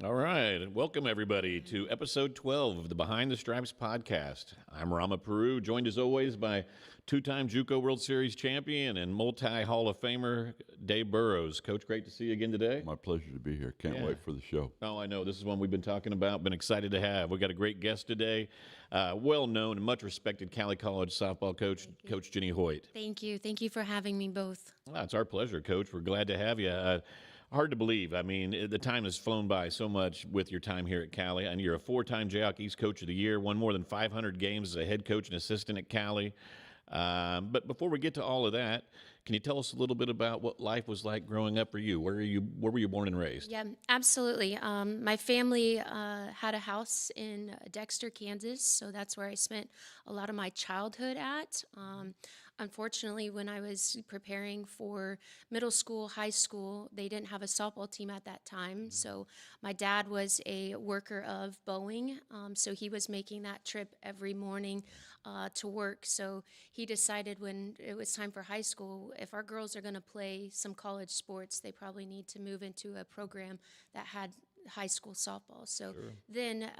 All right, and welcome everybody to episode 12 of the Behind the Stripes podcast. I'm Rama, Peroo, joined as always by two-time JUCO World Series champion and multi-Hall of Famer Dave Burroughs. Coach, great to see you again today. My pleasure to be here. Can't wait for the show. Oh, I know. This is one we've been talking about, been excited to have. We've got a great guest today, well-known and much-respected Cowley College softball coach, Coach Jenny Hoyt. Thank you. Thank you for having me both. Well, it's our pleasure, Coach. We're glad to have you. Hard to believe. I mean, the time has flown by so much with your time here at Cowley, and you're a four-time Jayhawk East Coach of the Year, won more than 500 games as a head coach and assistant at Cowley. But before we get to all of that, can you tell us a little bit about what life was like growing up for you? Where were you born and raised? Yeah, absolutely. My family had a house in Dexter, Kansas, so that's where I spent a lot of my childhood at. Unfortunately, when I was preparing for middle school, high school, they didn't have a softball team at that time. So my dad was a worker of Boeing, so he was making that trip every morning to work. So he decided when it was time for high school, if our girls are going to play some college sports, they probably need to move into a program that had high school softball. So then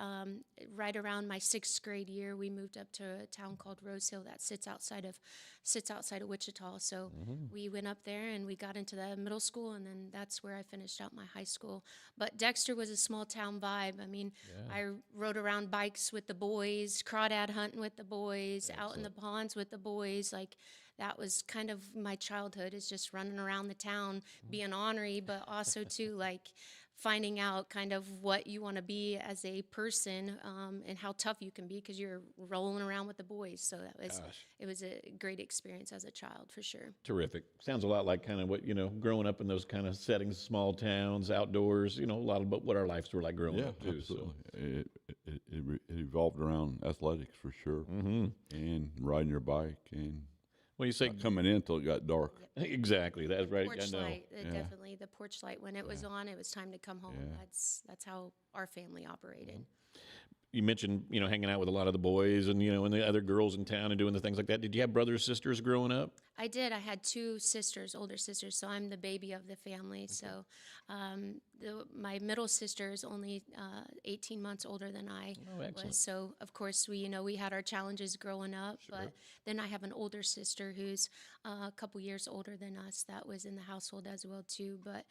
right around my sixth grade year, we moved up to a town called Rose Hill that sits outside of Wichita. So we went up there and we got into the middle school, and then that's where I finished out my high school. But Dexter was a small town vibe. I mean, I rode around bikes with the boys, crawdad hunting with the boys, out in the ponds with the boys. Like, that was kind of my childhood, is just running around the town, being ornery, but also too, like, finding out kind of what you want to be as a person, and how tough you can be because you're rolling around with the boys. So it was a great experience as a child, for sure. Terrific. Sounds a lot like kind of what, growing up in those kind of settings, small towns, outdoors, a lot about what our lives were like growing up too. Absolutely. So. It evolved around athletics for sure, and riding your bike and well, you say coming in until it got dark. Exactly, that's right. Porch I know. light, definitely the porch light. When it was on, it was time to come home. Yeah. That's how our family operated. You mentioned, hanging out with a lot of the boys and, and the other girls in town and doing the things like that. Did you have brothers, sisters growing up? I did. I had two sisters, older sisters, so I'm the baby of the family. Okay. So my middle sister is only 18 months older than I was. So, of course, we had our challenges growing up. Sure. But then I have an older sister who's a couple years older than us that was in the household as well, too. But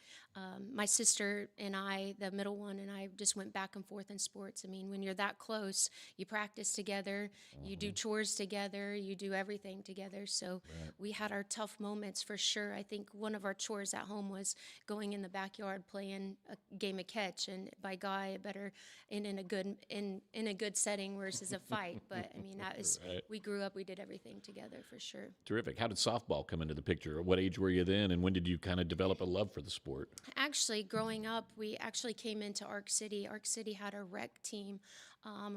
my sister and I, the middle one, and I just went back and forth in sports. I mean, when you're that close, you practice together, you do chores together, you do everything together. So we had our tough moments for sure. I think one of our chores at home was going in the backyard playing a game of catch, and by God, better in a good setting versus a fight. But I mean, that was we grew up, we did everything together for sure. Terrific. How did softball come into the picture? What age were you then, and when did you kind of develop a love for the sport? Actually, growing up, we actually came into Arc City. Arc City had a rec team,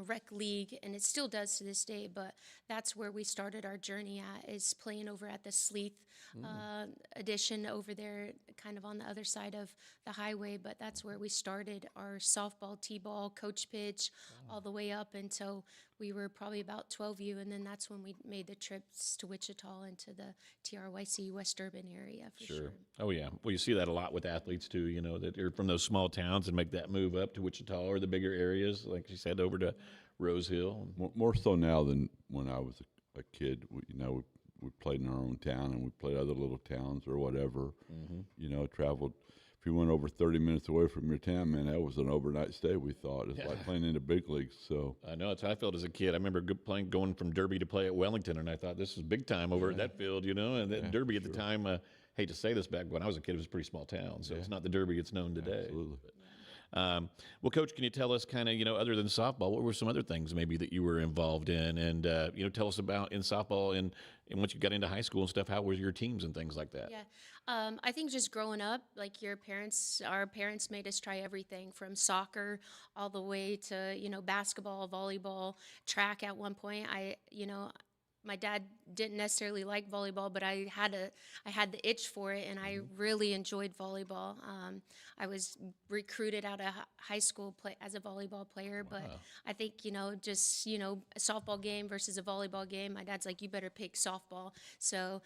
rec league, and it still does to this day, but that's where we started our journey at, is playing over at the Sleeth edition over there, kind of on the other side of the highway. But that's where we started our softball, t-ball, coach pitch, all the way up until we were probably about 12U, and then that's when we made the trips to Wichita into the TRYC West Urban area for sure. Oh, yeah. Well, you see that a lot with athletes, too, that they're from those small towns and make that move up to Wichita or the bigger areas, like you said, over to Rose Hill. More so now than when I was a kid. We played in our own town, and we played other little towns or whatever. Traveled. If you went over 30 minutes away from your town, man, that was an overnight stay, we thought. It's like playing in the big leagues. So I know. It's how I felt as a kid. I remember going from Derby to play at Wellington, and I thought, this is big time over at that field, and that Derby at the time, hate to say this, back when I was a kid, it was a pretty small town, so it's not the Derby it's known today. Absolutely. Well, Coach, can you tell us kind of, other than softball, what were some other things maybe that you were involved in? And, tell us about in softball and once you got into high school and stuff, how were your teams and things like that? Yeah. I think just growing up, like our parents made us try everything from soccer all the way to, basketball, volleyball, track at one point. My dad didn't necessarily like volleyball, but I had the itch for it, and I really enjoyed volleyball. I was recruited out of high school as a volleyball player, but I think, just, a softball game versus a volleyball game, my dad's like, you better pick softball. So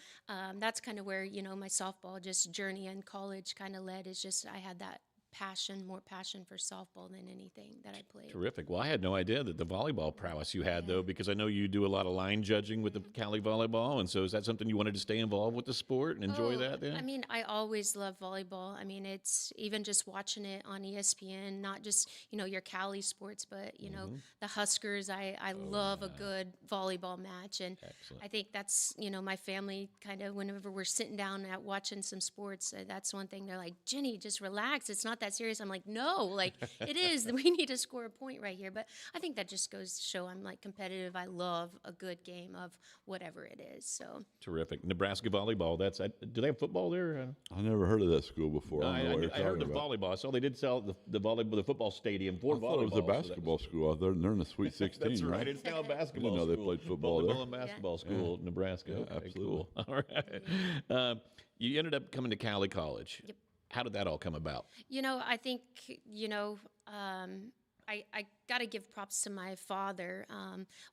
that's kind of where, my softball just journey in college kind of led, is just I had that more passion for softball than anything that I played. Terrific. Well, I had no idea that the volleyball prowess you had, though, because I know you do a lot of line judging with the Cowley volleyball. And so is that something you wanted to stay involved with the sport and enjoy that then? I mean, I always love volleyball. I mean, it's even just watching it on ESPN, not just, your Cali sports, but, the Huskers. I love a good volleyball match. And Excellent. I think that's, my family kind of, whenever we're sitting down at watching some sports, that's one thing. They're like, Jenny, just relax. It's not that serious. I'm like, no, like it is. We need to score a point right here. But I think that just goes to show I'm like competitive. I love a good game of whatever it is. So Terrific. Nebraska volleyball. Do they have football there? I never heard of that school before. I heard of volleyball. I saw they did sell the football stadium for I volleyball. thought it was a basketball school. They're in the Sweet 16, That's right. It's now a basketball know they school. played football Volleyball there. and basketball school, Nebraska. Yeah, Okay, absolutely. Cool. All right. You ended up coming to Cowley College. Yep. How did that all come about? I think, I got to give props to my father.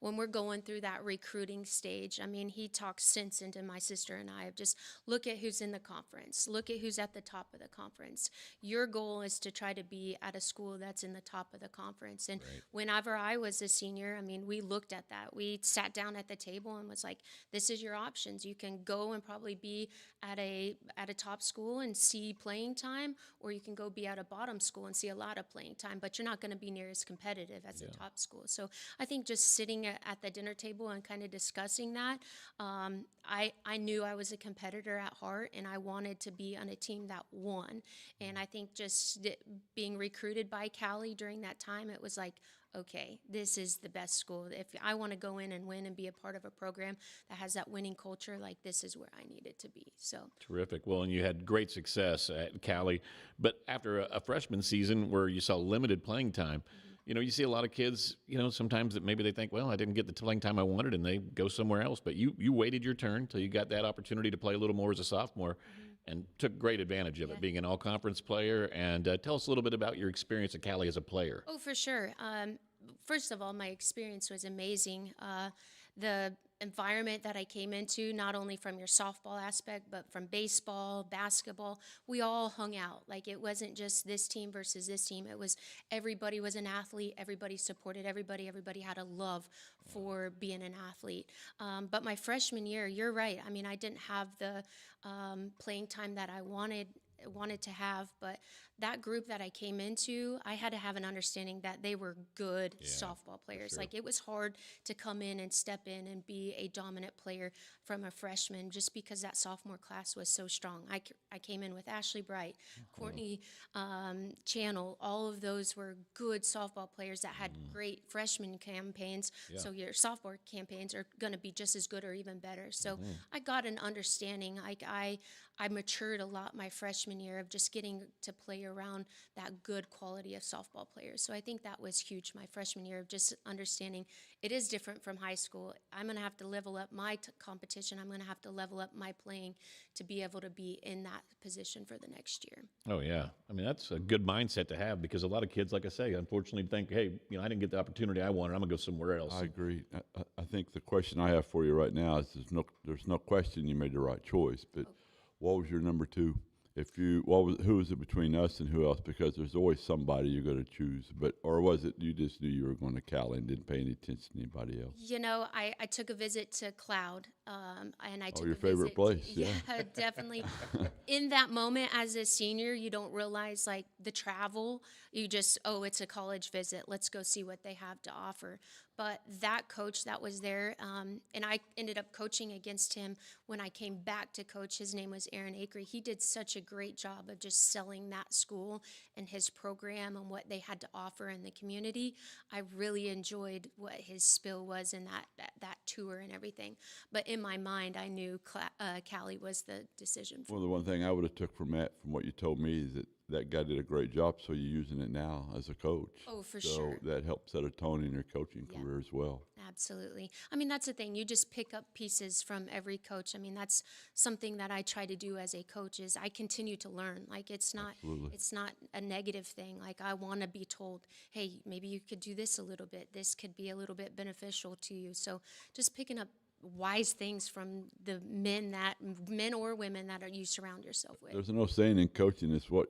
When we're going through that recruiting stage, I mean, he talks sense into my sister and I of just look at who's in the conference, look at who's at the top of the conference. Your goal is to try to be at a school that's in the top of the conference. And whenever I was a senior, I mean, we looked at that. We sat down at the table and was like, this is your options. You can go and probably be at a top school and see playing time, or you can go be at a bottom school and see a lot of playing time, but you're not going to be near as competitive as a top school. So I think just sitting at the dinner table and kind of discussing that, I knew I was a competitor at heart and I wanted to be on a team that won. And I think just being recruited by Cowley during that time, it was like, okay, this is the best school. If I want to go in and win and be a part of a program that has that winning culture, like this is where I needed to be. So Terrific. Well, and you had great success at Cowley, but after a freshman season where you saw limited playing time, you see a lot of kids, sometimes that maybe they think, well, I didn't get the playing time I wanted, and they go somewhere else. But you waited your turn till you got that opportunity to play a little more as a sophomore, and took great advantage of it, being an all-conference player. And tell us a little bit about your experience at Cowley as a player. Oh, for sure. First of all, my experience was amazing. The environment that I came into, not only from your softball aspect, but from baseball, basketball, we all hung out. Like it wasn't just this team versus this team. It was everybody was an athlete. Everybody supported everybody. Everybody had a love for being an athlete. But my freshman year, you're right. I mean, I didn't have the playing time that I wanted to have, but that group that I came into, I had to have an understanding that they were good softball players. Like it was hard to come in and step in and be a dominant player from a freshman just because that sophomore class was so strong. I came in with Ashley Bright, Courtney Channel. All of those were good softball players that had great freshman campaigns. So your sophomore campaigns are going to be just as good or even better. So I got an understanding. I matured a lot my freshman year of just getting to play around that good quality of softball players. So I think that was huge my freshman year of just understanding it is different from high school. I'm going to have to level up my competition. I'm going to have to level up my playing to be able to be in that position for the next year. Oh, yeah. I mean, that's a good mindset to have because a lot of kids, like I say, unfortunately think, hey, I didn't get the opportunity I wanted. I'm going to go somewhere else. I agree. I think the question I have for you right now is there's no question you made the right choice, but what was your number two? Who was it between us and who else? Because there's always somebody you're going to choose. Or was it you just knew you were going to Cali and didn't pay any attention to anybody else? I took a visit to Cloud, and I took your a favorite visit place? Yeah, definitely. In that moment, as a senior, you don't realize like the travel. You just, it's a college visit. Let's go see what they have to offer. But that coach that was there, and I ended up coaching against him when I came back to coach. His name was Aaron Akery. He did such a great job of just selling that school and his program and what they had to offer in the community. I really enjoyed what his spill was in that tour and everything. But in my mind, I knew Cali was the decision for Well, the one thing I would have took from what you told me is that guy did a great job, so you're using it now as a coach. Oh, for So sure. that helped set a tone in your coaching career as well. Absolutely. I mean, that's the thing. You just pick up pieces from every coach. I mean, that's something that I try to do as a coach is I continue to learn. Like it's not a negative thing. Like I want to be told, hey, maybe you could do this a little bit. This could be a little bit beneficial to you. So just picking up wise things from the men or women that you surround yourself with. There's no saying in coaching, it's what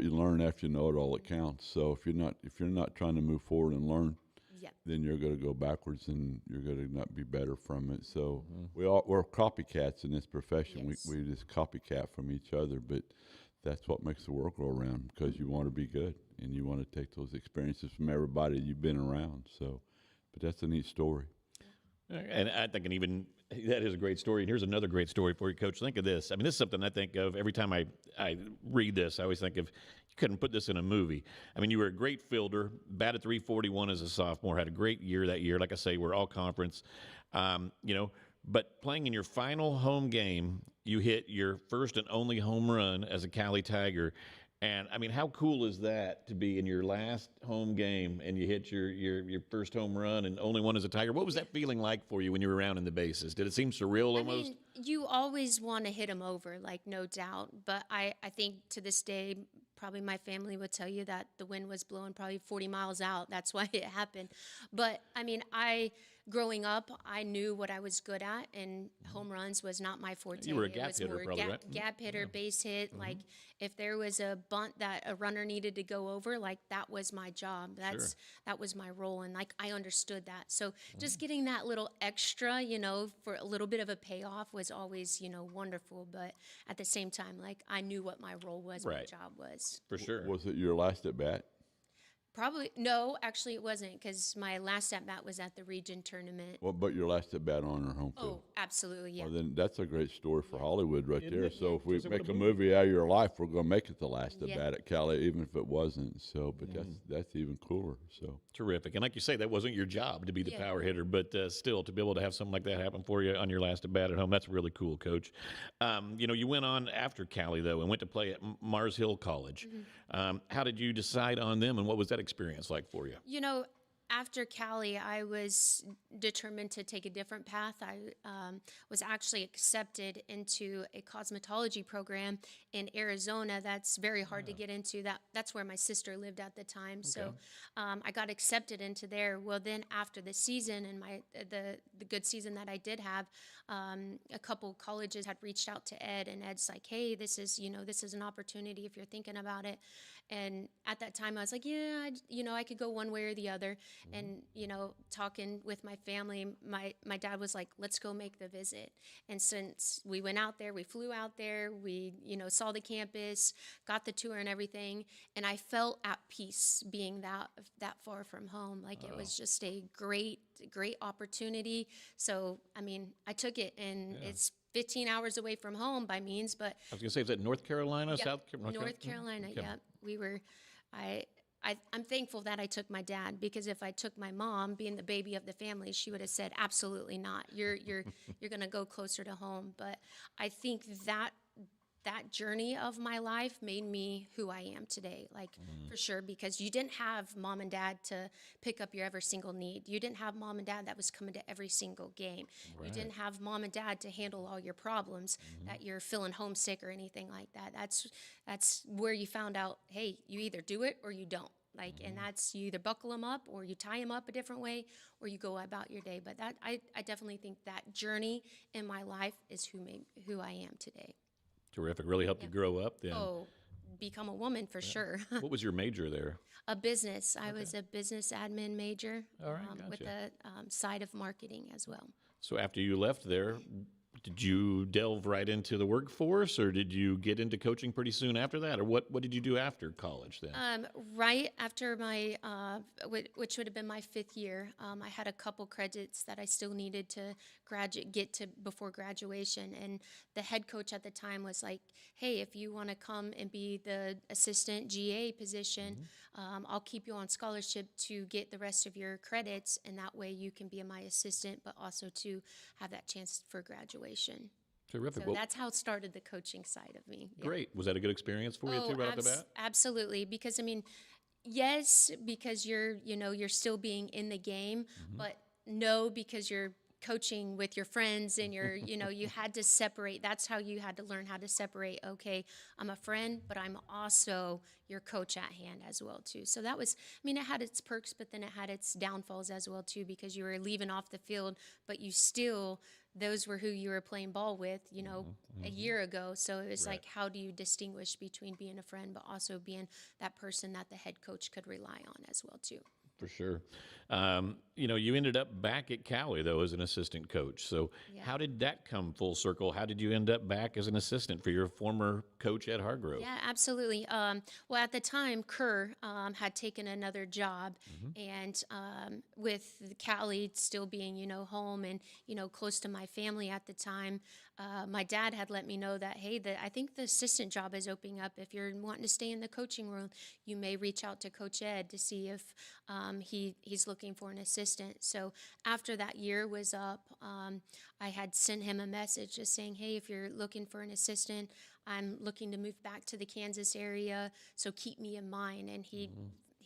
you learn after you know it all that counts. So if you're not trying to move forward and learn, Yep. then you're going to go backwards and you're going to not be better from it. So we're copycats in this profession. Yes. We just copycat from each other, but that's what makes the world go around, because you want to be good and you want to take those experiences from everybody you've been around. So, but that's a neat story. And I think, that is a great story. And here's another great story for you, Coach. Think of this. I mean, this is something I think of every time I read this. I always think of, you couldn't put this in a movie. I mean, you were a great fielder, batted .341 as a sophomore, had a great year that year. Like I say, we're all conference, but playing in your final home game, you hit your first and only home run as a Cowley Tiger. And I mean, how cool is that to be in your last home game and you hit your first home run and only one as a Tiger? What was that feeling like for you when you were around in the bases? Did it seem surreal almost? I mean, you always want to hit them over, like, no doubt. But I think to this day, probably my family would tell you that the wind was blowing probably 40 miles out. That's why it happened. But I mean, growing up, I knew what I was good at, and home runs was not my forte. You were a gap was hitter, more probably, right? Gap hitter, base hit. Like, if there was a bunt that a runner needed to go over, like, that was my job. That was my role, and like, I understood that. So just getting that little extra, for a little bit of a payoff was always, wonderful. But at the same time, like, I knew what my role was, my job was. For sure. Was it your last at bat? Probably no, actually it wasn't, because my last at bat was at the region tournament. Well, but your last at bat on our home field. Oh, absolutely, yeah. Well, then that's a great story for Hollywood right there. it? So if we Because it make would've a been- movie out of your life, we're going to make it the last at Yeah. bat at Cali, even if it wasn't. So, but that's even cooler. So Terrific. And like you say, that wasn't your job to be the power hitter, but still to be able to have something like that happen for you on your last at bat at home, that's really cool, Coach. You went on after Cali, though, and went to play at Mars Hill College. How did you decide on them, and what was that experience like for you? After Cali, I was determined to take a different path. I was actually accepted into a cosmetology program in Arizona. That's very hard to get into. That's where my sister lived at the time. So I got accepted into there. Well, then after the season and the good season that I did have, a couple colleges had reached out to Ed, and Ed's like, "Hey, this is an opportunity if you're thinking about it." And at that time, I was like, "Yeah, I could go one way or the other." And, talking with my family, my dad was like, "Let's go make the visit." And since we went out there, we flew out there, we, saw the campus, got the tour and everything. And I felt at peace being that far from home. Like, it was just a great opportunity. So, I mean, I took it, and it's 15 hours away from home by means, but I was going to say, is that North Carolina, Yep, South Carolina? North Carolina, Okay. yep. We were, I'm thankful that I took my dad, because if I took my mom, being the baby of the family, she would have said, "Absolutely not. You're going to go closer to home." But I think that journey of my life made me who I am today, like, for sure, because you didn't have mom and dad to pick up your every single need. You didn't have mom and dad that was coming to every single game. You didn't have mom and dad to handle all your problems, that you're feeling homesick or anything like that. That's where you found out, hey, you either do it or you don't. Like, and that's, you either buckle them up or you tie them up a different way, or you go about your day. But I definitely think that journey in my life is who I am today. Terrific. Really helped you grow up then. Oh, become a woman for sure. What was your major there? A business. I was a business admin major, All right, with gotcha. a side of marketing as well. So after you left there, did you delve right into the workforce, or did you get into coaching pretty soon after that? Or what did you do after college then? Right after my, which would have been my 5th year, I had a couple credits that I still needed to get to before graduation. And the head coach at the time was like, "Hey, if you want to come and be the assistant GA position, I'll keep you on scholarship to get the rest of your credits, and that way you can be my assistant, but also to have that chance for graduation." Terrific. So that's how it started, the coaching side of me. Yeah. Great. Was that a good experience for you too, right off the bat? Absolutely. Because, I mean, yes, because you're still being in the game, but no, because you're coaching with your friends and you had to separate. That's how you had to learn how to separate. Okay, I'm a friend, but I'm also your coach at hand as well too. So that was, I mean, it had its perks, but then it had its downfalls as well too, because you were leaving off the field, but you still, those were who you were playing ball with, a year ago. So it was Right. like, how do you distinguish between being a friend, but also being that person that the head coach could rely on as well, too? For sure. You ended up back at Cowley, though, as an assistant coach. So Yeah. how did that come full circle? How did you end up back as an assistant for your former coach, Ed Hargrove? Yeah, absolutely. Well, at the time, Kerr had taken another job, and with Cali still being, home and close to my family at the time, my dad had let me know that, hey, I think the assistant job is opening up. If you're wanting to stay in the coaching room, you may reach out to Coach Ed to see if he's looking for an assistant. So after that year was up, I had sent him a message just saying, hey, if you're looking for an assistant, I'm looking to move back to the Kansas area, so keep me in mind. And he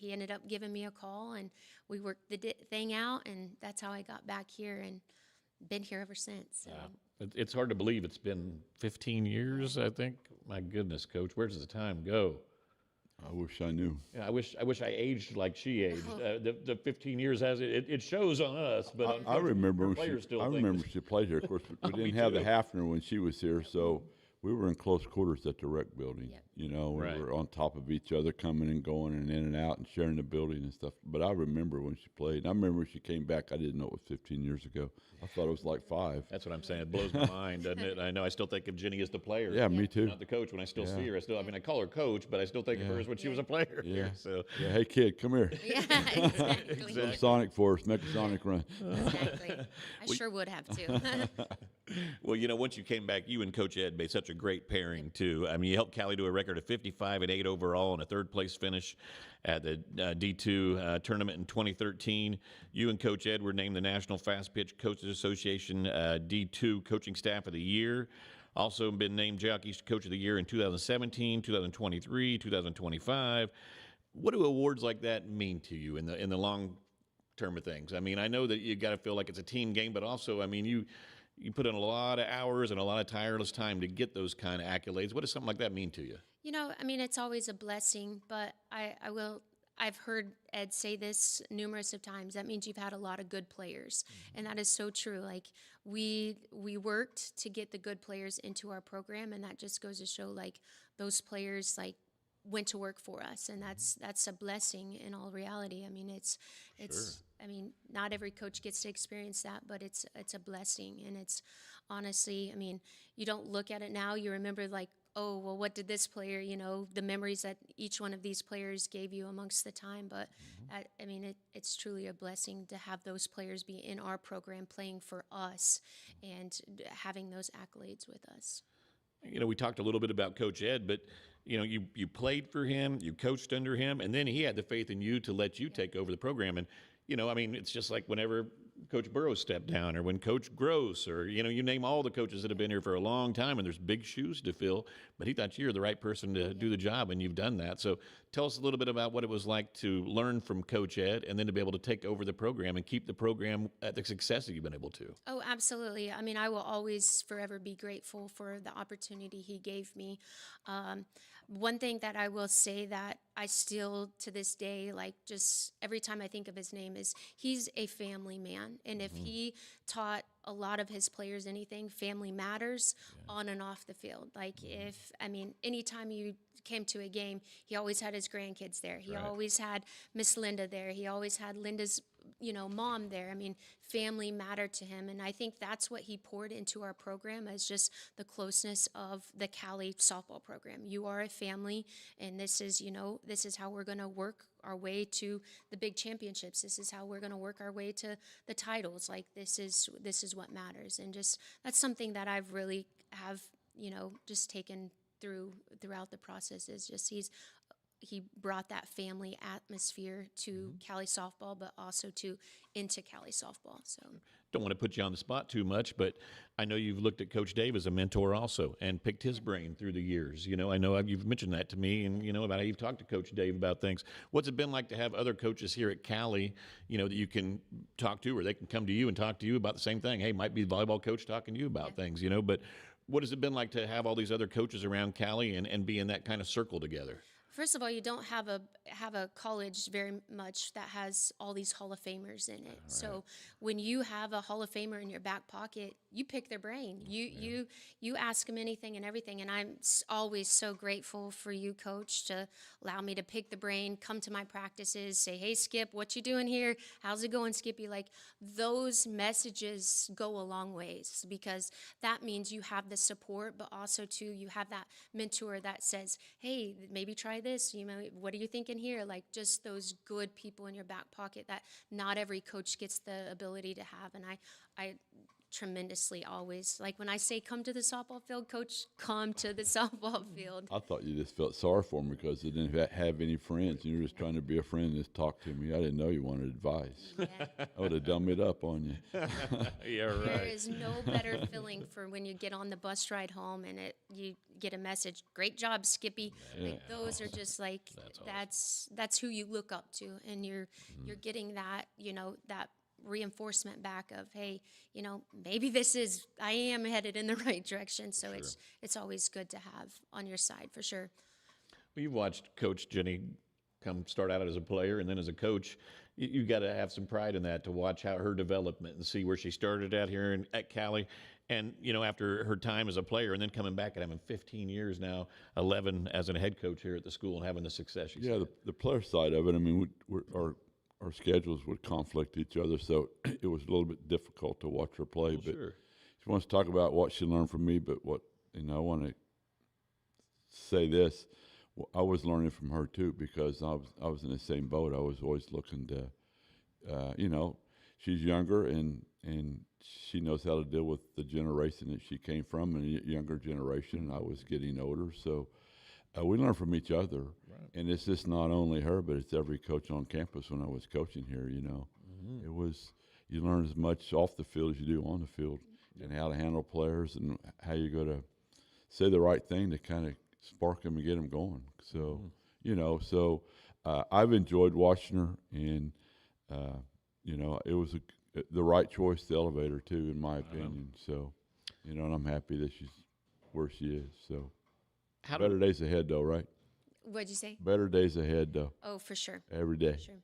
ended up giving me a call, and we worked the thing out, and that's how I got back here and been here ever since. So. It's hard to believe it's been 15 years, I think. My goodness, Coach, where does the time go? I wish I knew. Yeah, I wish I aged like she aged. The 15 years it shows on us, but I remember when players still I think remember she played here. Of course, we Me didn't have the too. Hafner when she was here, so we were in close quarters at the rec building. Yep. We Right. were on top of each other, coming and going and in and out and sharing the building and stuff. But I remember when she played. And I remember when she came back. I didn't know it was 15 years ago. I thought it was like 5. That's what I'm saying. It blows my mind, doesn't it? I know I still think of Jenny as the player. Yeah, me too. Not the coach. When I still see her, I call her coach, but I still think of her as when she was a player. Yeah. So Yeah, hey kid, come here. Yeah, exactly. Go Sonic for us. Make a Sonic run. Exactly. I sure would have too. well, once you came back, you and Coach Ed made such a great pairing too. I mean, you helped Cali to a record of 55-8 overall and a third-place finish at the D2 tournament in 2013. You and Coach Ed were named the National Fast Pitch Coaches Association D2 Coaching Staff of the Year. Also been named Jayhawk East Coach of the Year in 2017, 2023, 2025. What do awards like that mean to you in the long term of things? I mean, I know that you got to feel like it's a team game, but also, I mean, you put in a lot of hours and a lot of tireless time to get those kind of accolades. What does something like that mean to you? I mean, it's always a blessing, but I've heard Ed say this numerous of times. That means you've had a lot of good players, and that is so true. Like we worked to get the good players into our program, and that just goes to show like those players like went to work for us, and that's a blessing in all reality. I mean, it's I mean, not every coach gets to experience that, but it's a blessing, and it's honestly, I mean, you don't look at it now, you remember like, oh, well, what did this player, the memories that each one of these players gave you amongst the time. But, I mean, it's truly a blessing to have those players be in our program playing for us and having those accolades with us. We talked a little bit about Coach Ed, but, you played for him, you coached under him, and then he had the faith in you to let you take over the program. And, I mean, it's just like whenever Coach Burroughs stepped down or when Coach Gross or, you name all the coaches that have been here for a long time, and there's big shoes to fill, but he thought you were the right person to do the job, and you've done that. So tell us a little bit about what it was like to learn from Coach Ed and then to be able to take over the program and keep the program at the success that you've been able to. Oh, absolutely. I mean, I will always forever be grateful for the opportunity he gave me. One thing that I will say that I still to this day, like just every time I think of his name, is he's a family man. And if he taught a lot of his players anything, family matters on and off the field. Like anytime you came to a game, he always had his grandkids there. He always had Miss Linda there. He always had Linda's mom there. I mean, family mattered to him. And I think that's what he poured into our program, as just the closeness of the Cowley softball program. You are a family, and this is how we're going to work our way to the big championships. This is how we're going to work our way to the titles. Like this is what matters. And just, that's something that I've really just taken throughout the process, is just he brought that family atmosphere to Cowley softball, but also into Cowley softball. So Don't want to put you on the spot too much, but I know you've looked at Coach Dave as a mentor also and picked his brain through the years. I know you've mentioned that to me, and about how you've talked to Coach Dave about things. What's it been like to have other coaches here at Cowley, that you can talk to, or they can come to you and talk to you about the same thing? Hey, might be the volleyball coach talking to you about things, but what has it been like to have all these other coaches around Cowley and be in that kind of circle together? First of all, you don't have a college very much that has all these Hall of Famers in it. So when you have a Hall of Famer in your back pocket, you pick their brain. You ask them anything and everything. And I'm always so grateful for you, Coach, to allow me to pick the brain, come to my practices, say, "Hey, Skip, what you doing here? How's it going, Skippy?" Like those messages go a long ways because that means you have the support, but also too you have that mentor that says, "Hey, maybe try this, what are you thinking here?" Like just those good people in your back pocket that not every coach gets the ability to have. And I tremendously always, like when I say come to the softball field, Coach, come to the softball field. I thought you just felt sorry for me because you didn't have any friends. You were just trying to be a friend and just talk to me. I didn't know you wanted advice. Yeah. I would have dumb it up on you. Yeah, right. There is no better feeling for when you get on the bus ride home and you get a message, "Great job, Skippy." Like those are just like that's who you look up to, and you're getting that that reinforcement back of, hey, maybe I am headed in the right direction. So it's always good to have on your side for sure. Well, you've watched Coach Jenny come start out as a player and then as a coach. You got to have some pride in that to watch how her development and see where she started out here at Cowley. And, after her time as a player and then coming back and having 15 years now, 11 as a head coach here at the school and having the success she's had. The player side of it, I mean, our schedules would conflict each other, so it was a little bit difficult to watch her play. But sure. She wants to talk about what she learned from me, but I want to say this. Well, I was learning from her too because I was in the same boat. I was always looking to, she's younger and she knows how to deal with the generation that she came from, and a younger generation. I was getting older, so we learn from each other. Right. And it's just not only her, but it's every coach on campus. When I was coaching here, it was you learn as much off the field as you do on the field, and how to handle players and how you got to say the right thing to kind of spark them and get them going. So, I've enjoyed watching her, and it was the right choice, the elevator too, in my opinion. So, and I'm happy that she's where she is. So, better days ahead, though, right? What'd you say? Better days ahead, though. Oh, for sure. Every day. For sure.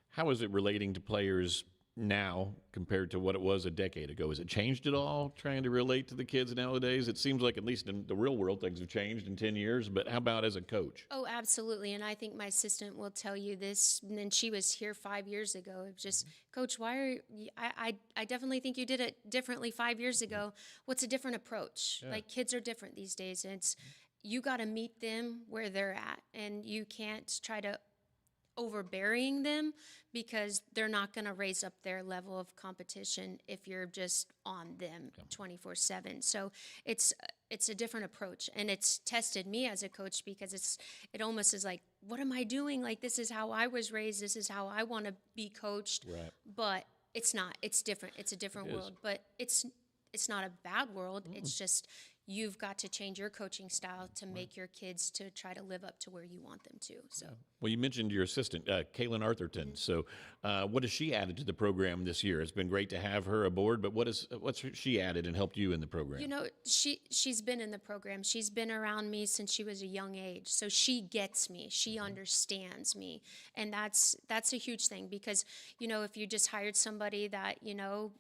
How is it relating to players now compared to what it was a decade ago? Has it changed at all, trying to relate to the kids nowadays? It seems like, at least in the real world, things have changed in 10 years, but how about as a coach? Oh, absolutely. And I think my assistant will tell you this, and she was here 5 years ago. It was just, "Coach, why are you, I definitely think you did it differently 5 years ago. What's a different approach?" Like, kids are different these days, and you got to meet them where they're at, and you can't try to overbearing them because they're not going to raise up their level of competition if you're just on them 24/7. So it's a different approach, and it's tested me as a coach because it almost is like, what am I doing? Like, this is how I was raised. This is how I want to be coached. Right. But it's not. It's different. It's a different world. But it's not a bad world. It's just you've got to change your coaching style to make your kids to try to live up to where you want them to. So, well, you mentioned your assistant, Kaylin Arthurton. So, what has she added to the program this year? It's been great to have her aboard, but what's she added and helped you in the program? She's been in the program. She's been around me since she was a young age, so she gets me. She understands me, and that's a huge thing because if you just hired somebody that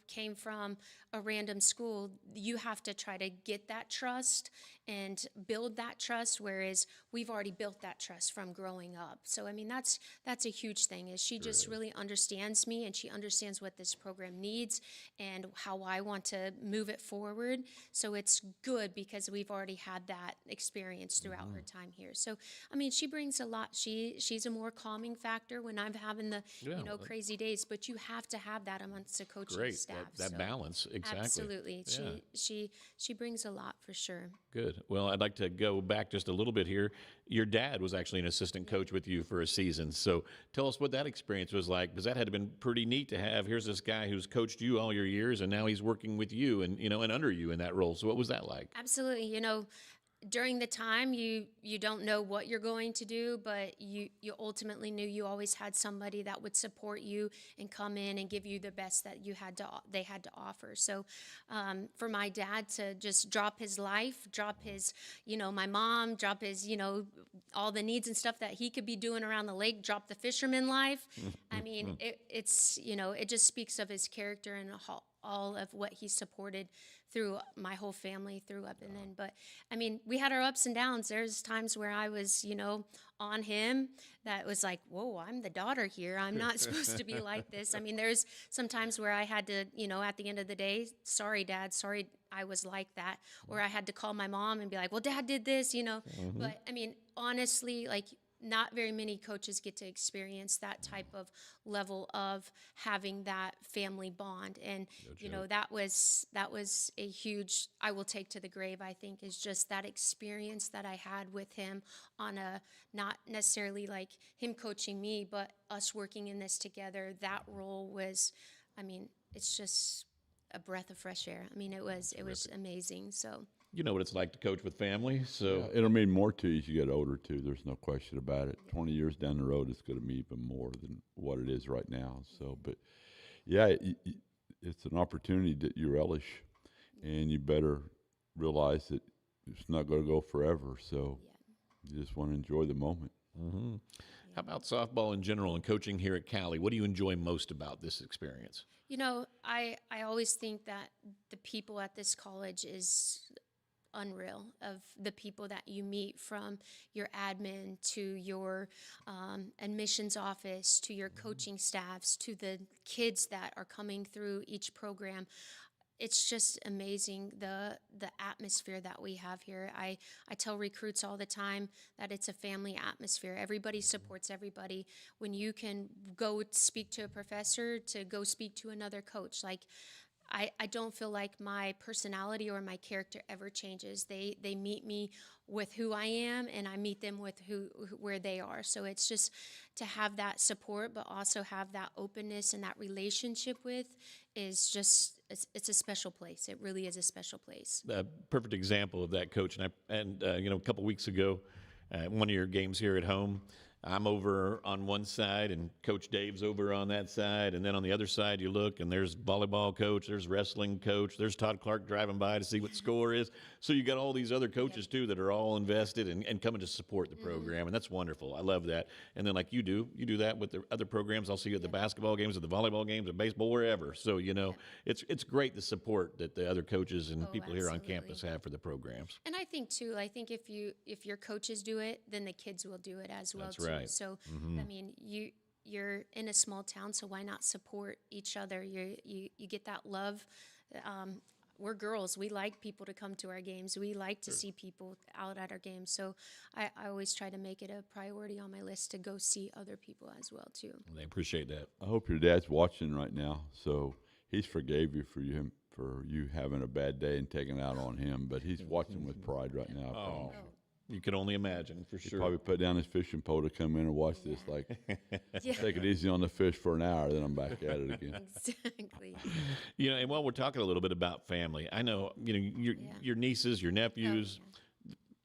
came from a random school, you have to try to get that trust and build that trust, whereas we've already built that trust from growing up. So I mean that's a huge thing, is she just really understands me, and she understands what this program needs and how I want to move it forward. So it's good because we've already had that experience throughout her time here. So I mean, she brings a lot. She's a more calming factor when I'm having the crazy days, but you have to have that amongst the coaching staff. That balance. Exactly. Absolutely. Yeah. She brings a lot for sure. Good. Well, I'd like to go back just a little bit here. Your dad was actually an assistant coach with you for a season. So tell us what that experience was like, because that had to have been pretty neat to have. Here's this guy who's coached you all your years, and now he's working with you and and under you in that role. So what was that like? Absolutely. during the time you don't know what you're going to do, but you ultimately knew you always had somebody that would support you and come in and give you the best that they had to offer. So for my dad to just drop his life, drop his, my mom, drop his, all the needs and stuff that he could be doing around the lake, drop the fisherman life. I mean, it's it just speaks of his character and all of what he supported through my whole family through up and then. But I mean, we had our ups and downs. There's times where I was, on him that was like, whoa, I'm the daughter here. I'm not supposed to be like this. I mean, there's some times where I had to, at the end of the day, sorry, Dad, sorry I was like that. Or I had to call my mom and be like, well, Dad did this, But I mean, honestly, like, not very many coaches get to experience that type of level of having that family bond. And, that was a huge, I will take to the grave, I think, is just that experience that I had with him on a, not necessarily like him coaching me, but us working in this together. That role was, I mean, it's just a breath of fresh air. I mean, it was amazing. So. You know what it's like to coach with family, so Yeah, it'll mean more to you as you get older, too. There's no question about it. 20 years down the road, it's going to mean even more than what it is right now. So, but, yeah, it's an opportunity that you relish, and you better realize that it's not going to go forever. So you just want to enjoy the moment. How about softball in general and coaching here at Cowley? What do you enjoy most about this experience? I always think that the people at this college is unreal, of the people that you meet, from your admin to your admissions office to your coaching staffs to the kids that are coming through each program. It's just amazing, the atmosphere that we have here. I tell recruits all the time that it's a family atmosphere. Everybody supports everybody. When you can go speak to a professor, to go speak to another coach, like, I don't feel like my personality or my character ever changes. They meet me with who I am, and I meet them with where they are. So it's just to have that support, but also have that openness and that relationship with is just, it's a special place. It really is a special place. A perfect example of that, Coach. And a couple weeks ago, one of your games here at home, I'm over on one side and Coach Dave's over on that side. And then on the other side, you look and there's volleyball coach, there's wrestling coach, there's Todd Clark driving by to see what the score is. So you got all these other coaches too that are all invested and coming to support the program. And that's wonderful. I love that. And then like you do that with the other programs. I'll see you at the basketball games, at the volleyball games, at baseball, wherever. So, it's great the support that the other coaches and people here on campus have for the programs. And I think too, if your coaches do it, then the kids will do it as well. That's too. right. So, I mean, you're in a small town, so why not support each other? You get that love. We're girls. We like people to come to our games. We like to see people out at our games. So I always try to make it a priority on my list to go see other people as well too. They appreciate that. I hope your dad's watching right now, so he's forgave you for you having a bad day and taking it out on him, but he's watching with pride right now. I promise you. You can only imagine, for He'd sure. probably put down his fishing pole to come in and watch this, like, take it easy on the fish for an hour, then I'm back at it again. Exactly. And while we're talking a little bit about family, I know, your nieces, your nephews,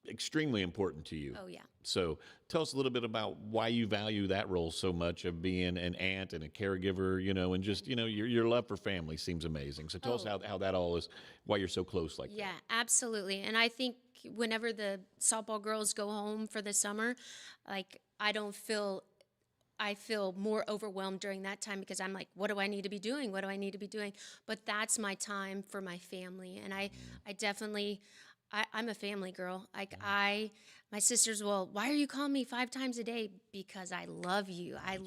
extremely important to you. Oh, yeah. So tell us a little bit about why you value that role so much of being an aunt and a caregiver, and just, your love for family seems amazing. So tell us how that all is, why you're so close like that. Yeah, absolutely. And I think whenever the softball girls go home for the summer, like, I feel more overwhelmed during that time because I'm like, what do I need to be doing? What do I need to be doing? But that's my time for my family. And I definitely, I'm a family girl. Like, my sisters will, why are you calling me 5 times a day? Because I love you. I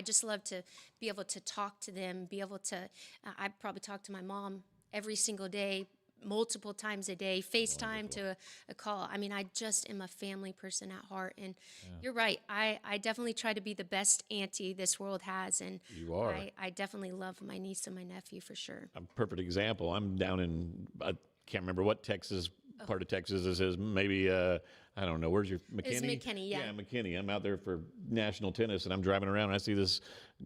just love to be able to talk to them, be able to, I probably talk to my mom every single day, multiple times a day, FaceTime to a call. I mean, I just am a family person at heart. And you're right. I definitely try to be the best auntie this world has. And you are. I definitely love my niece and my nephew for sure. A perfect example. I'm down in, I can't remember what part of Texas this is, maybe I don't know. Where's your McKinney? It's McKinney, yeah. Yeah, McKinney. I'm out there for national tennis, and I'm driving around, and I see this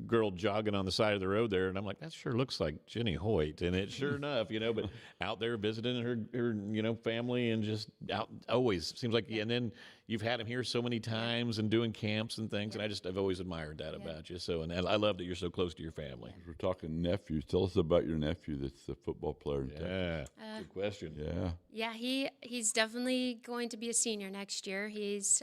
girl jogging on the side of the road there, and I'm like, that sure looks like Jenny Hoyt. And it sure enough, but out there visiting her family, and just out always seems like, and then you've had him here so many times and doing camps and things, and I've always admired that about you. So, and I love that you're so close to your family. We're talking nephews. Tell us about your nephew that's the football player in Texas. Yeah, good question. Yeah. Yeah, he's definitely going to be a senior next year. He's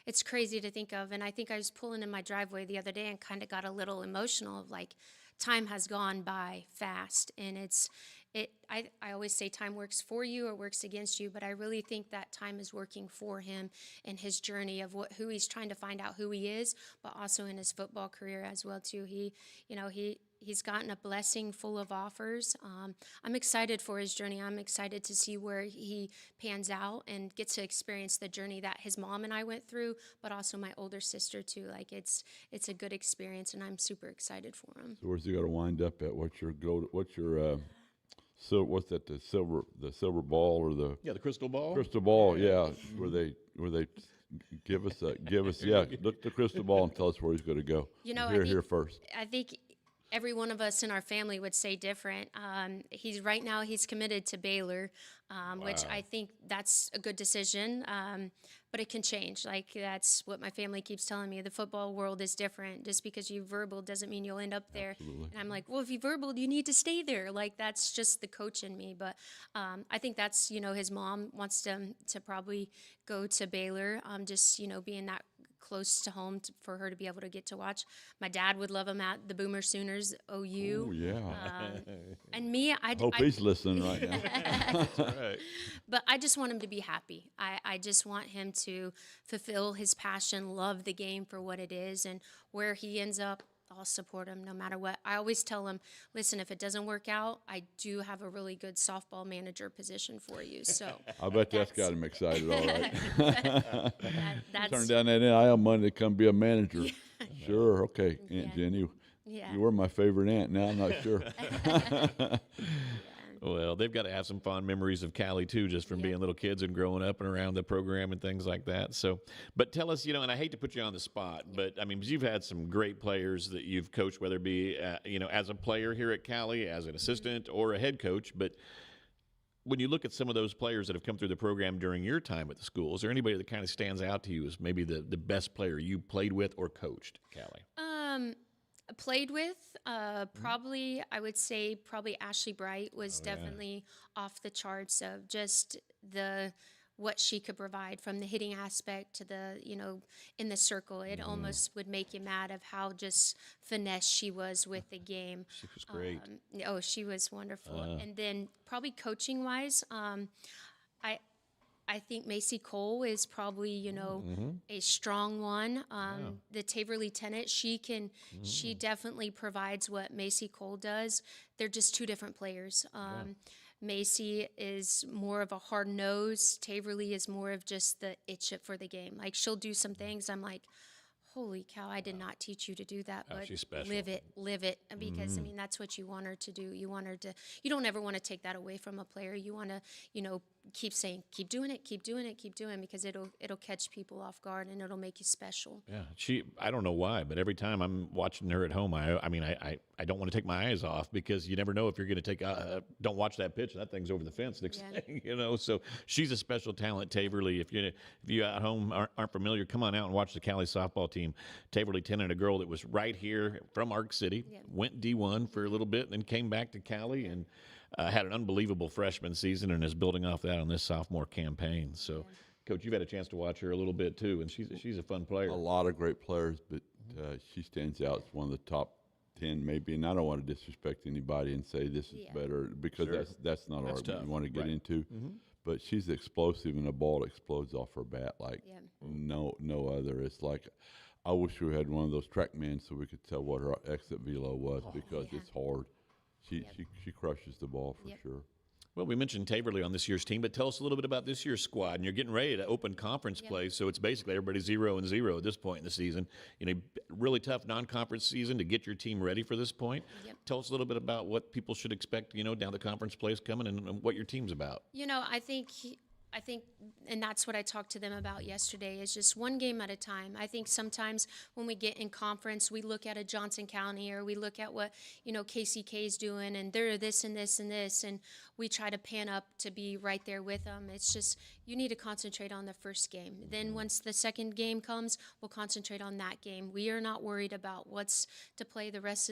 it's crazy to think of, and I think I was pulling in my driveway the other day and kind of got a little emotional of like time has gone by fast, and I always say time works for you or works against you, but I really think that time is working for him in his journey of who he's trying to find out who he is, but also in his football career as well too. He's gotten a blessing full of offers. I'm excited for his journey. I'm excited to see where he pans out and gets to experience the journey that his mom and I went through, but also my older sister too. Like it's a good experience, and I'm super excited for him. So where's he going to wind up at? What's your what's that? The silver ball or the crystal ball. Crystal ball, yeah. Where they give us look the crystal ball and tell us where he's going to go. Here first. I think every one of us in our family would say different. Right now he's committed to Baylor, which I think that's a good decision. But it can change. Like that's what my family keeps telling me. The football world is different. Just because you verbal doesn't mean you'll end up there. Absolutely. And I'm like, well, if you verbal, you need to stay there. Like that's just the coach in me. But I think that's his mom wants to probably go to Baylor. Just being that close to home for her to be able to get to watch. My dad would love him at the Boomer Sooners, OU. Oh, yeah. And me, I hope he's listening right now. That's right. But I just want him to be happy. I just want him to fulfill his passion, love the game for what it is, and where he ends up, I'll support him no matter what. I always tell him, listen, if it doesn't work out, I do have a really good softball manager position for you. So I bet that's got him excited, all right. that's Turn down that NIL money to come be a manager. Yeah. Sure, okay. Aunt Jenny, you were my favorite aunt. Now I'm not sure. Well, they've got to have some fond memories of Cowley, too, just from being little kids and growing up and around the program and things like that. So, but tell us, and I hate to put you on the spot, but, I mean, you've had some great players that you've coached, whether it be, as a player here at Cowley, as an assistant or a head coach. But when you look at some of those players that have come through the program during your time at the school, is there anybody that kind of stands out to you as maybe the best player you played with or coached, Cowley? Played with, probably, I would say probably Ashley Bright was definitely off the charts of just what she could provide from the hitting aspect to the, in the circle. It almost would make you mad of how just finesse she was with the game. She was great. She was wonderful. And then probably coaching wise, I think Macy Cole is probably, a strong one. The Taverley Tennant, she definitely provides what Macy Cole does. They're just two different players. Macy is more of a hard nose. Taverley is more of just the itch for the game. Like she'll do some things. I'm like, holy cow, I did not teach you to do that, but she's special. live it. Because, that's what you want her to do. You want her to, you don't ever want to take that away from a player. You want to, keep saying, keep doing it, because it'll catch people off guard and it'll make you special. Yeah, I don't know why, but every time I'm watching her at home, I don't want to take my eyes off because you never know if you're going to take, don't watch that pitch, that thing's over the fence next thing, So she's a special talent, Taverley. If you at home aren't familiar, come on out and watch the Cowley softball team. Taverley Tennant, a girl that was right here from Ark City, went D1 for a little bit and then came back to Cowley and had an unbelievable freshman season and is building off that on this sophomore campaign. So, Coach, you've had a chance to watch her a little bit too, and she's a fun player. A lot of great players, but she stands out as one of the top 10 maybe. And I don't want to disrespect anybody and say this is better because that's not what we want to get into. But she's explosive, and the ball explodes off her bat like no other. It's like I wish we had one of those TrackMans so we could tell what her exit velo was because it's hard. She crushes the ball for sure. Well, we mentioned Taverley on this year's team, but tell us a little bit about this year's squad. And you're getting ready to open conference play, so it's basically everybody 0-0 at this point in the season. Really tough non-conference season to get your team ready for this point. Tell us a little bit about what people should expect, down the conference plays coming and what your team's about. I think, and that's what I talked to them about yesterday, is just one game at a time. I think sometimes when we get in conference, we look at a Johnson County or we look at what, KCK is doing and they're this and this and this, and we try to pan up to be right there with them. It's just, you need to concentrate on the first game. Then once the second game comes, we'll concentrate on that game. We are not worried about what's to play the rest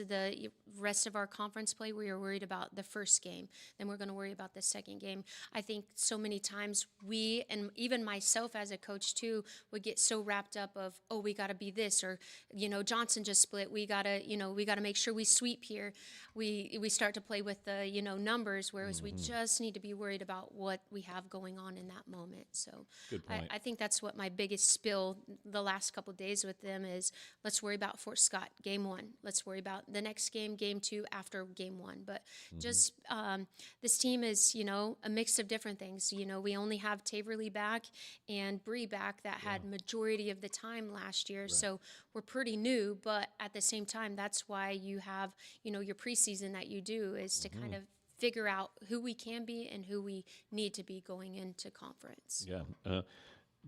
of our conference play. We are worried about the first game. Then we're going to worry about the second game. I think so many times we, and even myself as a coach too, would get so wrapped up of, oh, we got to be this, or Johnson just split, we got to make sure we sweep here. We start to play with the numbers, whereas we just need to be worried about what we have going on in that moment. So Good point. I think that's what my biggest spill the last couple of days with them is. Let's worry about Fort Scott game 1. Let's worry about the next game 2 after game 1. But just this team is a mix of different things. We only have Taverley back and Bree back that had majority of the time last year. Right. So we're pretty new, but at the same time, that's why you have your preseason that you do is to kind of figure out who we can be and who we need to be going into conference. Yeah.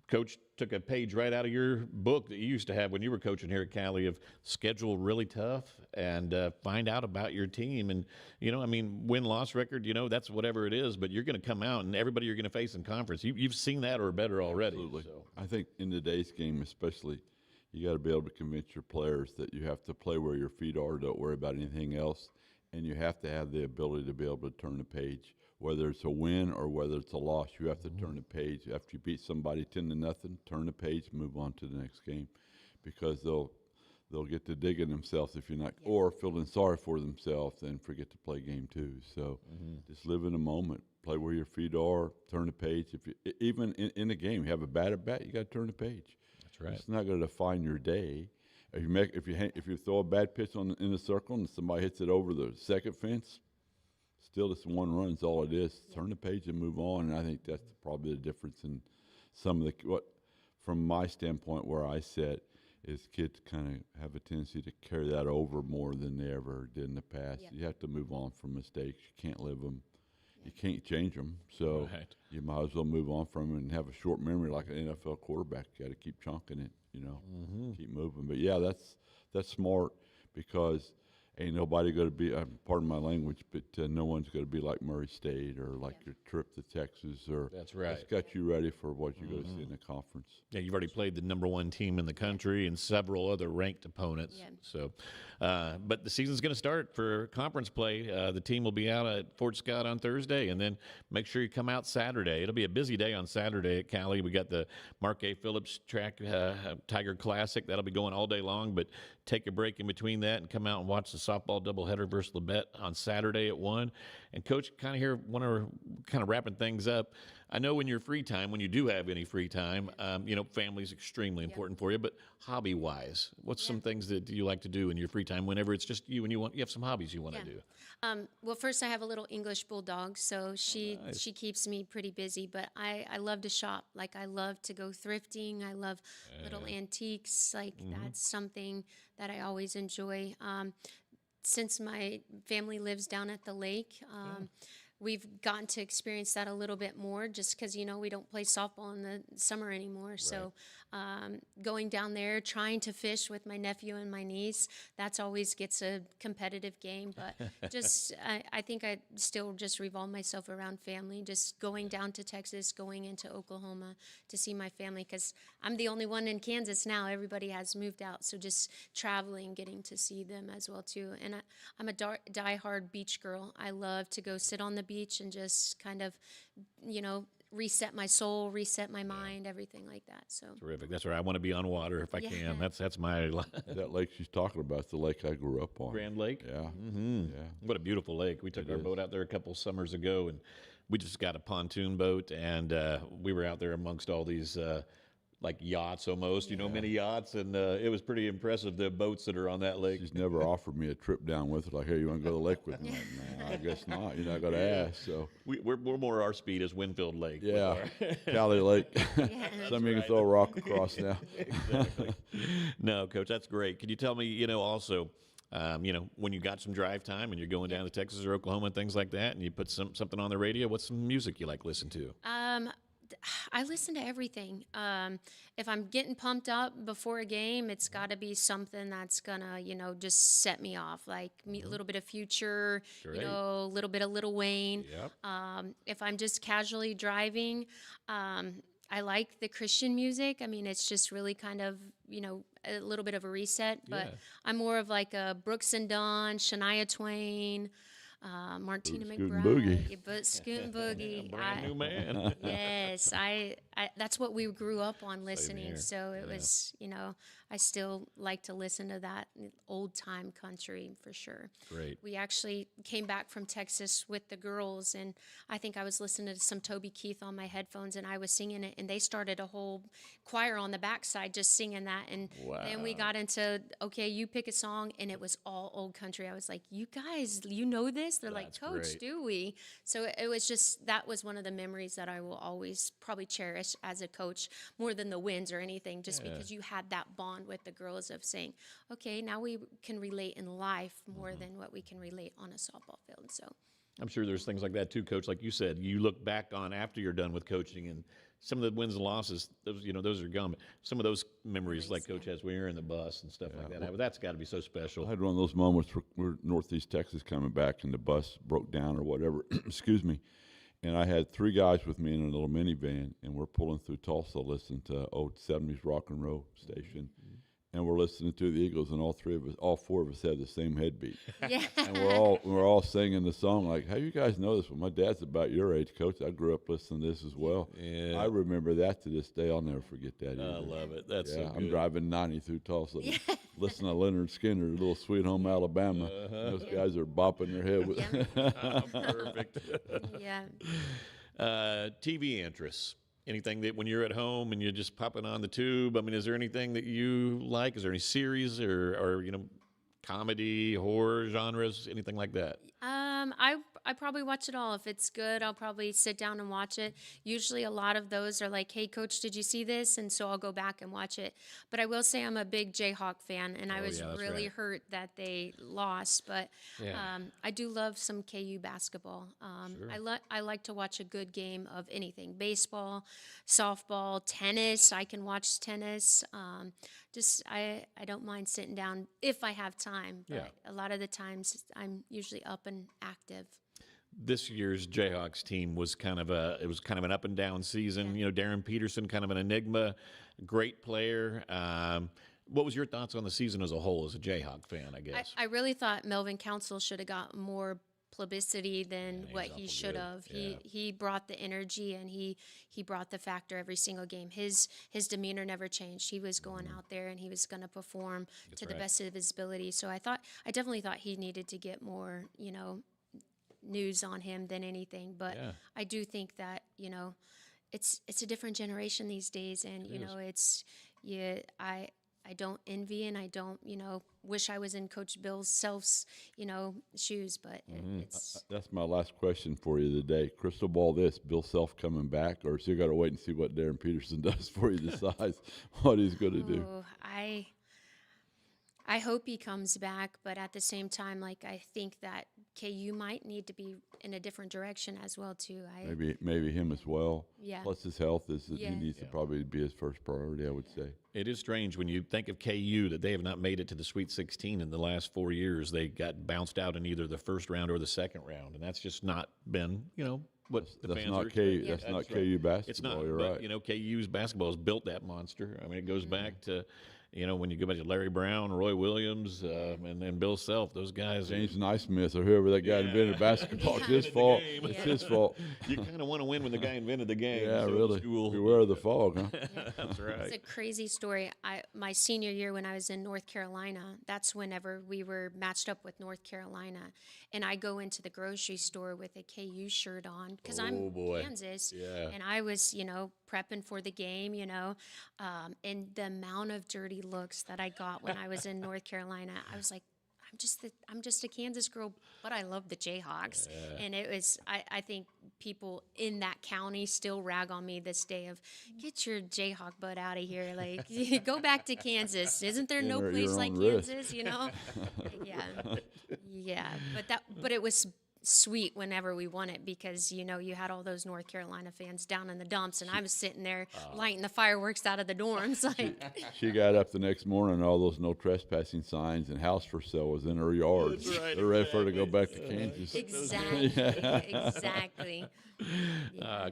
Coach took a page right out of your book that you used to have when you were coaching here at Cowley of schedule really tough and find out about your team. And, win-loss record, that's whatever it is, but you're going to come out and everybody you're going to face in conference. You've seen that or better already. Absolutely. So. I think in today's game especially, you got to be able to convince your players that you have to play where your feet are, don't worry about anything else, and you have to have the ability to be able to turn the page. Whether it's a win or whether it's a loss, you have to turn the page. After you beat somebody 10-0, turn the page, move on to the next game, because they'll get to digging themselves if you're not, or feeling sorry for themselves and forget to play game 2. So just live in the moment, play where your feet are, turn the page. If you, even in the game, you have a bad at bat, you got to turn the page. That's right. It's not going to define your day. If you throw a bad pitch in the circle and somebody hits it over the second fence, still, it's one run is all it is. Turn the page and move on, and I think that's probably the difference in some of from my standpoint, where I sit, is kids kind of have a tendency to carry that over more than they ever did in the past. You have to move on from mistakes. You can't live them. You can't change them. So you might as well move on from them and have a short memory like an NFL quarterback. You got to keep chunking it, keep moving. But, yeah, that's smart, because ain't nobody going to be, pardon my language, but no one's going to be like Murray State or like your trip to Texas. Or that's right. It's got you ready for what you're going to see in the conference. Yeah, you've already played the #1 team in the country and several other ranked opponents. Yeah. So, but the season's going to start for conference play. The team will be out at Fort Scott on Thursday, and then make sure you come out Saturday. It'll be a busy day on Saturday at Cowley. We got the Mark A. Phillips Track Tiger Classic. That'll be going all day long, but take a break in between that and come out and watch the softball doubleheader versus Labette on Saturday at 1. And Coach, kind of wrapping things up. I know in your free time, when you do have any free time, family is extremely important for you. But hobby-wise, what's some things that you like to do in your free time whenever it's just you and you have some hobbies you want to do? Well, first I have a little English bulldog, so she keeps me pretty busy. But I love to shop. Like, I love to go thrifting. I love little antiques. Like that's something that I always enjoy. Since my family lives down at the lake, we've gotten to experience that a little bit more, just because we don't play softball in the summer anymore. Right. So going down there, trying to fish with my nephew and my niece, that's always gets a competitive game. But just I think I still just revolve myself around family, just going down to Texas, going into Oklahoma to see my family, because I'm the only one in Kansas now. Everybody has moved out, so just traveling, getting to see them as well too. And I'm a diehard beach girl. I love to go sit on the beach and just kind of, reset my soul, reset my mind, everything like that. So terrific. That's right. I want to be on water if I can. That's my that lake she's talking about is the lake I grew up on. Grand Lake. Yeah. Yeah. What a beautiful lake. We took our boat out there a couple summers ago, and we just got a pontoon boat, and we were out there amongst all these like yachts almost, mini yachts, and it was pretty impressive, the boats that are on that lake. She's never offered me a trip down with her, like, hey, you want to go to the lake with me? Like, no, I guess not. You're not going to ask. So we're more our speed is Winfield Lake. Yeah, Cowley Lake. Some of you can throw a rock across now. Exactly. No, Coach, that's great. Could you tell me, also, when you got some drive time and you're going down to Texas or Oklahoma and things like that, and you put something on the radio, what's some music you like to listen to? I listen to everything. If I'm getting pumped up before a game, it's got to be something that's gonna, just set me off. Like a little bit of Future, Great. a little bit of Lil Wayne. Yep. If I'm just casually driving, I like the Christian music. I mean, it's just really kind of, a little bit of a reset. But Yeah. I'm more of like a Brooks and Dunn, Shania Twain. Martina Scootin' McBride, Boogie. but Scootin' Boogie. Brand new man. Yes, I that's what we grew up on listening. here. So it was, I still like to listen to that old time country for sure. Great. We actually came back from Texas with the girls, and I think I was listening to some Toby Keith on my headphones, and I was singing it, and they started a whole choir on the backside just singing that. And then we got into, okay, you pick a song, and it was all old country. I was like, you guys, you know this? They're That's like, Coach, great. do we? So it was just, that was one of the memories that I will always probably cherish as a coach more than the wins or anything, just because you had that bond with the girls of saying, okay, now we can relate in life more than what we can relate on a softball field. So I'm sure there's things like that too, Coach. Like you said, you look back on after you're done with coaching, and some of the wins and losses, those are gone. But some of those memories, like Coach has, when you're in the bus and stuff like that, but that's got to be so special. I had one of those moments where we're Northeast Texas coming back, and the bus broke down or whatever. Excuse me. And I had 3 guys with me in a little minivan, and we're pulling through Tulsa listening to old 70s rock and roll station. And we're listening to the Eagles, and all 4 of us had the same headbeat. yeah, And we're all singing the song. Like, how you guys know this? Well, my dad's about your age, Coach. I grew up listening to this as well. Yeah. I remember that to this day. I'll never forget that. I either. love it. That's so I'm good. driving 90 through Tulsa, listening to Leonard Skinner, Little Sweet Home Alabama. Those guys are bopping their head with. Perfect. yeah. TV interests. Anything that when you're at home and you're just popping on the tube, I mean, is there anything that you like? Is there any series or comedy, horror genres, anything like that? I probably watch it all. If it's good, I'll probably sit down and watch it. Usually a lot of those are like, hey, Coach, did you see this? And so I'll go back and watch it. But I will say I'm a big Jayhawk fan, and I was yeah, that's really right. hurt that they lost. But Yeah. I do love some KU basketball. I like to watch a good game of anything, baseball, softball, tennis. I can watch tennis. I don't mind sitting down if I have time. But Yeah. a lot of the times I'm usually up and active. This year's Jayhawks team was kind of an up and down season. Darren Peterson, kind of an enigma, great player. What was your thoughts on the season as a whole as a Jayhawk fan, I guess? I really thought Melvin Council should have got more publicity than what he should have. He brought the energy, and he brought the factor every single game. His demeanor never changed. He was going out there and he was going to perform to the best of his ability. So I definitely thought he needed to get more, news on him than anything. But I do think that, it's a different generation these days, and I don't envy, and I don't, wish I was in Coach Bill Self's, shoes, but it's. That's my last question for you today. Crystal ball this, Bill Self coming back, or so you got to wait and see what Darren Peterson does for you, decides what he's going to do. I hope he comes back, but at the same time, I think that KU might need to be in a different direction as well too. Maybe him as well. Yeah. Plus his health he Yeah. needs to probably be his first priority, I would say. It is strange when you think of KU that they have not made it to the Sweet 16 in the last 4 years. They got bounced out in either the first round or the second round, and that's just not been, what the That's fans not are KU. expecting. That's not right. KU basketball. It's not. You're But, right. KU's basketball has built that monster. I mean, it goes back to, when you go back to Larry Brown, Roy Williams, and then Bill Self, those guys. James Naismith or whoever that guy invented basketball. It's his fault. game. It's his fault. You kind of want to win when the guy invented the game. Yeah, It's old really. school. Beware of the fog, huh? That's right. It's a crazy story. My senior year when I was in North Carolina, that's whenever we were matched up with North Carolina, and I go into the grocery store with a KU shirt on because I'm boy. Kansas, Yeah. and I was prepping for the game, and the amount of dirty looks that I got when I was in North Carolina, I was like, I'm just a Kansas girl, but I love the Jayhawks. And it was, I think people in that county still rag on me this day of, get your Jayhawk butt out of here. Like, go back to Kansas. Isn't there no Enter at place your like own risk. Kansas, Yeah. Yeah. But it was sweet whenever we won it because, you know, you had all those North Carolina fans down in the dumps, and I was sitting there lighting the fireworks out of the dorms. Like, She got up the next morning, and all those no trespassing signs and house for sale was in her yard. That's right, They're ready for her to go back to Kansas. exactly, exactly.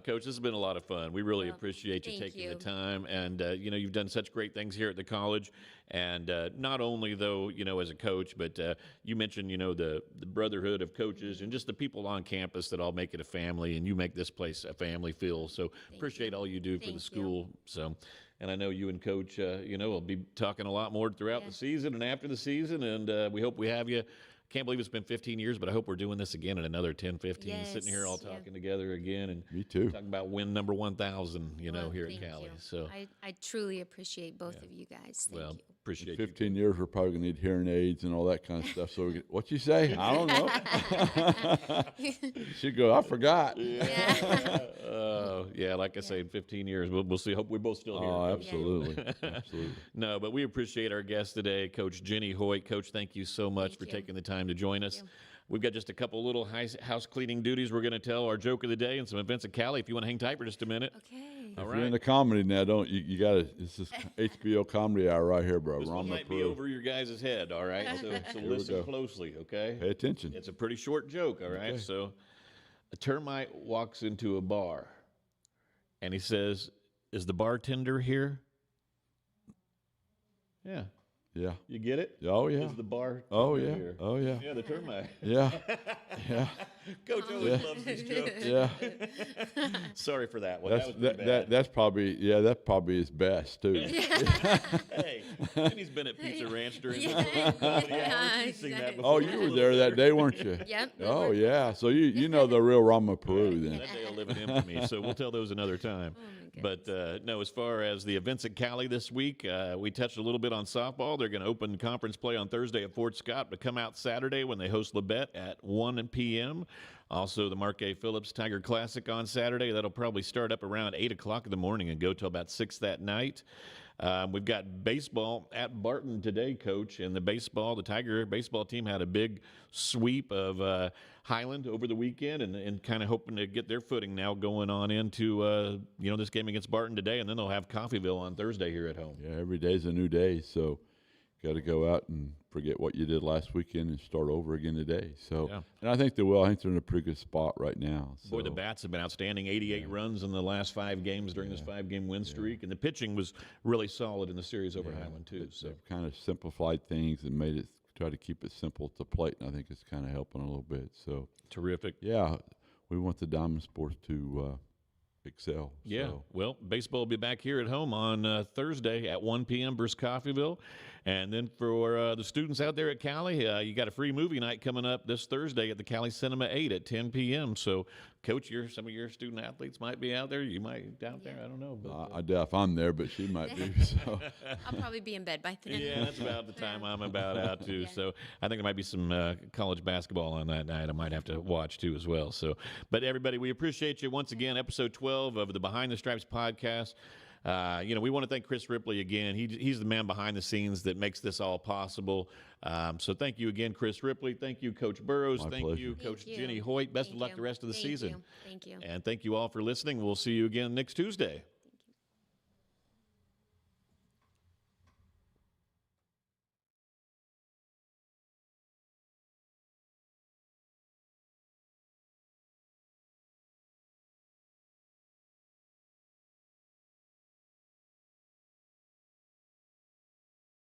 Coach, this has been a lot of fun. We really Well, appreciate you thank taking the you. time. And, you know, you've done such great things here at the college. And not only, though, you know, as a coach, but you mentioned, you know, the brotherhood of coaches and just the people on campus that all make it a family. And you make this place a family feel. So appreciate all you do for the Thank you. school. So, and I know you and Coach, you know, will be talking a lot more throughout the season and after the season. And we hope we have you. Can't believe it's been 15 years, but I hope we're doing this again in another 10, 15, sitting here all Yes, yeah. talking together again and Me too. talking about win number 1,000, you know, Well, here at thank Cowley. you. So, I truly appreciate both of you guys. Thank well, you. appreciate you. 15 years, we're probably gonna need hearing aids and all that kind of stuff. So, what you say? I don't know. She'd go, I forgot. Yeah, like I say, in 15 years, we'll see. Hope we both still here. Oh, Coach. absolutely, absolutely. No, but we appreciate our guest today, Coach Jenny Hoyt. Coach, thank you so much for you. taking the time to join us. you. We've got just a couple little house cleaning duties. We're going to tell our joke of the day and some events at Cali. If you want to hang tight for just a minute. Okay. All If right. you're into comedy now, don't you gotta? This is HBO comedy hour right here, bro. This one Rama, might be Peroo. over your guys' head, all right? So we listen go. closely, okay? Pay attention. It's a pretty short joke, all right? Okay. So a termite walks into a bar and he says, "Is the bartender here?" Yeah. Yeah. You get it? Oh yeah. Is the bartender Oh yeah. here? Oh yeah. Yeah, the termite. Yeah. Yeah. Coach always loves these jokes. Yeah. Sorry for that one. That's That was pretty that that's probably his best too. bad. Hey, and he's been at Pizza Ranch during the comedy hours. You've seen that exactly. before. Oh, you were there that day, weren't you? Yep. we Oh were. yeah. So you know the real Rama Peroo then. That day will live in infamy, so we'll tell those another time. But no, as far as the events at Cali this week, we touched a little bit on softball. They're going to open conference play on Thursday at Fort Scott, but come out Saturday when they host Labette at 1 p.m. Also, the Mark A. Phillips Tiger Classic on Saturday. That'll probably start up around 8 o'clock in the morning and go till about 6 that night. We've got baseball at Barton today, Coach, and the Tiger baseball team had a big sweep of Highland over the weekend and kind of hoping to get their footing now going on into, this game against Barton today, and then they'll have Coffeyville on Thursday here at home. Yeah, every day's a new day, so got to go out and forget what you did last weekend and start over again today. So, Yeah. and I think they will. I think they're in a pretty good spot right now. So. Boy, the bats have been outstanding. 88 runs in the last 5 games during this 5-game win streak, and the pitching was really solid in the series over Highland too. So They've kind of simplified things and made it try to keep it simple at the plate, and I think it's kind of helping a little bit. So, terrific. yeah, we want the Diamond Sports to excel. Yeah, So. well, baseball will be back here at home on Thursday at 1 p.m. versus Coffeyville. And then for the students out there at Cali, you got a free movie night coming up this Thursday at the Cali Cinema 8 at 10 p.m. So, Coach, some of your student athletes might be out there. You might be out there. I don't know. But, I doubt if I'm there, but she might be. So. I'll probably be in bed by then. yeah, that's about the time I'm about out too. So I think there might be some college basketball on that night. I might have to watch too as well. So, but everybody, we appreciate you once again. Episode 12 of the Behind the Stripes podcast. We want to thank Chris Ripley again. He's the man behind the scenes that makes this all possible. So thank you again, Chris Ripley. Thank you, Coach Burroughs. My Thank pleasure. you, Thank Coach you. Jenny Hoyt. Best of Thank luck you. the rest of the Thank season. you. Thank you. And thank you all for listening. We'll see you again next Tuesday.